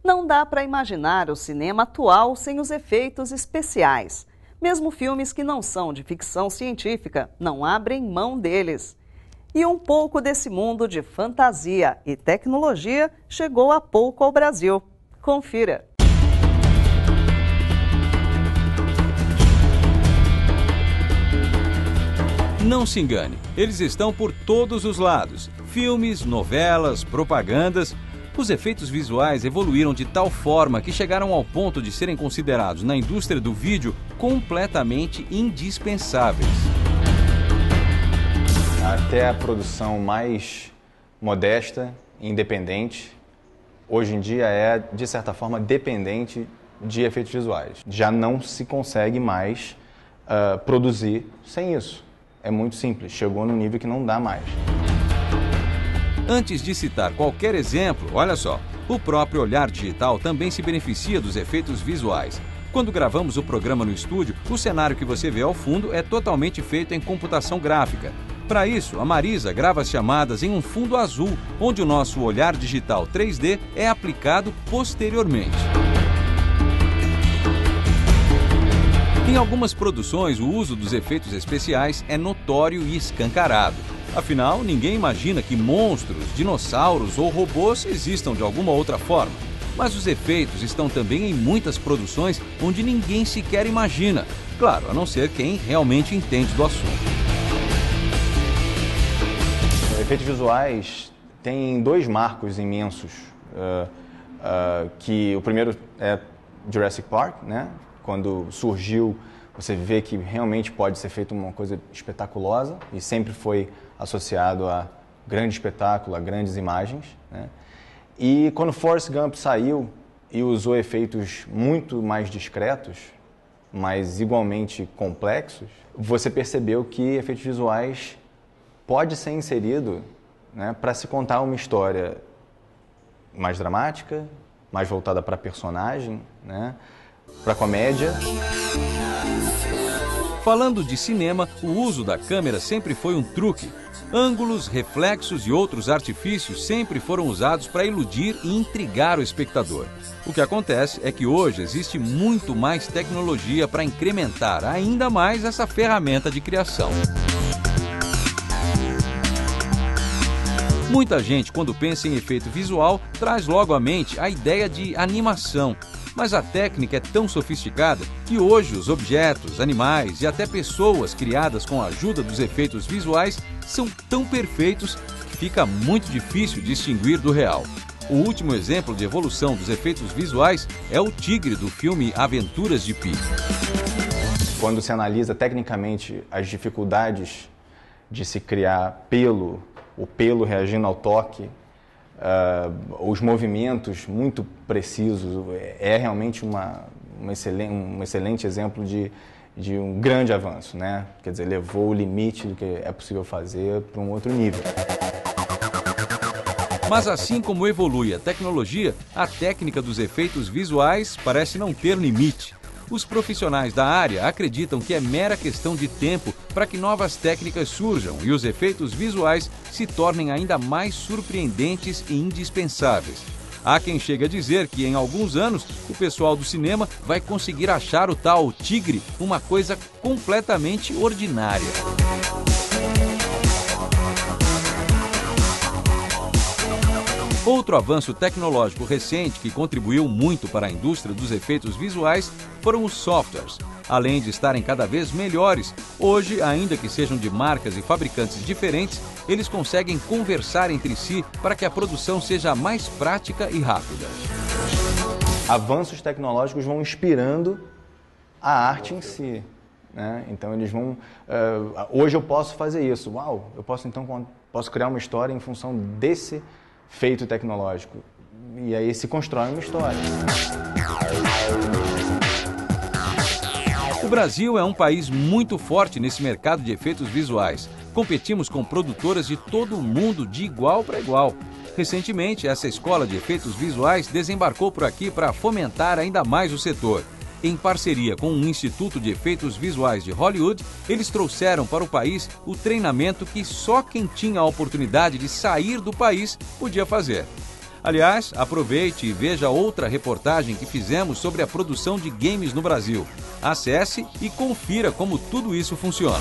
Não dá para imaginar o cinema atual sem os efeitos especiais. Mesmo filmes que não são de ficção científica não abrem mão deles. E um pouco desse mundo de fantasia e tecnologia chegou há pouco ao Brasil. Confira! Não se engane, eles estão por todos os lados. Filmes, novelas, propagandas. Os efeitos visuais evoluíram de tal forma que chegaram ao ponto de serem considerados na indústria do vídeo completamente indispensáveis. Até a produção mais modesta, independente, hoje em dia é, de certa forma, dependente de efeitos visuais. Já não se consegue mais produzir sem isso. É muito simples, chegou num nível que não dá mais. Antes de citar qualquer exemplo, olha só, o próprio Olhar Digital também se beneficia dos efeitos visuais. Quando gravamos o programa no estúdio, o cenário que você vê ao fundo é totalmente feito em computação gráfica. Para isso, a Marisa grava as chamadas em um fundo azul, onde o nosso Olhar Digital 3D é aplicado posteriormente. Em algumas produções, o uso dos efeitos especiais é notório e escancarado. Afinal, ninguém imagina que monstros, dinossauros ou robôs existam de alguma outra forma. Mas os efeitos estão também em muitas produções onde ninguém sequer imagina. Claro, a não ser quem realmente entende do assunto. Efeitos visuais têm dois marcos imensos. Que o primeiro é Jurassic Park, né? Quando surgiu, você vê que realmente pode ser feito uma coisa espetaculosa e sempre foi associado a grande espetáculo, a grandes imagens, né? E quando Forrest Gump saiu e usou efeitos muito mais discretos, mas igualmente complexos, você percebeu que efeitos visuais pode ser inserido, né, para se contar uma história mais dramática, mais voltada para personagem, né, para comédia. Falando de cinema, o uso da câmera sempre foi um truque. Ângulos, reflexos e outros artifícios sempre foram usados para iludir e intrigar o espectador. O que acontece é que hoje existe muito mais tecnologia para incrementar ainda mais essa ferramenta de criação. Muita gente, quando pensa em efeito visual, traz logo à mente a ideia de animação. Mas a técnica é tão sofisticada que hoje os objetos, animais e até pessoas criadas com a ajuda dos efeitos visuais são tão perfeitos que fica muito difícil distinguir do real. O último exemplo de evolução dos efeitos visuais é o tigre do filme Aventuras de Pi. Quando se analisa tecnicamente as dificuldades de se criar pelo, o pelo reagindo ao toque, os movimentos muito precisos, é realmente um excelente exemplo de um grande avanço, né? Quer dizer, levou o limite do que é possível fazer para um outro nível. Mas assim como evolui a tecnologia, a técnica dos efeitos visuais parece não ter limite. Os profissionais da área acreditam que é mera questão de tempo para que novas técnicas surjam e os efeitos visuais se tornem ainda mais surpreendentes e indispensáveis. Há quem chegue a dizer que em alguns anos o pessoal do cinema vai conseguir achar o tal tigre uma coisa completamente ordinária. Outro avanço tecnológico recente que contribuiu muito para a indústria dos efeitos visuais foram os softwares. Além de estarem cada vez melhores, hoje, ainda que sejam de marcas e fabricantes diferentes, eles conseguem conversar entre si para que a produção seja mais prática e rápida. Avanços tecnológicos vão inspirando a arte em si, né? Então eles vão... hoje eu posso fazer isso. Uau, eu posso criar uma história em função desse feito tecnológico. E aí se constrói uma história. O Brasil é um país muito forte nesse mercado de efeitos visuais. Competimos com produtoras de todo o mundo de igual para igual. Recentemente, essa escola de efeitos visuais desembarcou por aqui para fomentar ainda mais o setor. Em parceria com um Instituto de Efeitos Visuais de Hollywood, eles trouxeram para o país o treinamento que só quem tinha a oportunidade de sair do país podia fazer. Aliás, aproveite e veja outra reportagem que fizemos sobre a produção de games no Brasil. Acesse e confira como tudo isso funciona.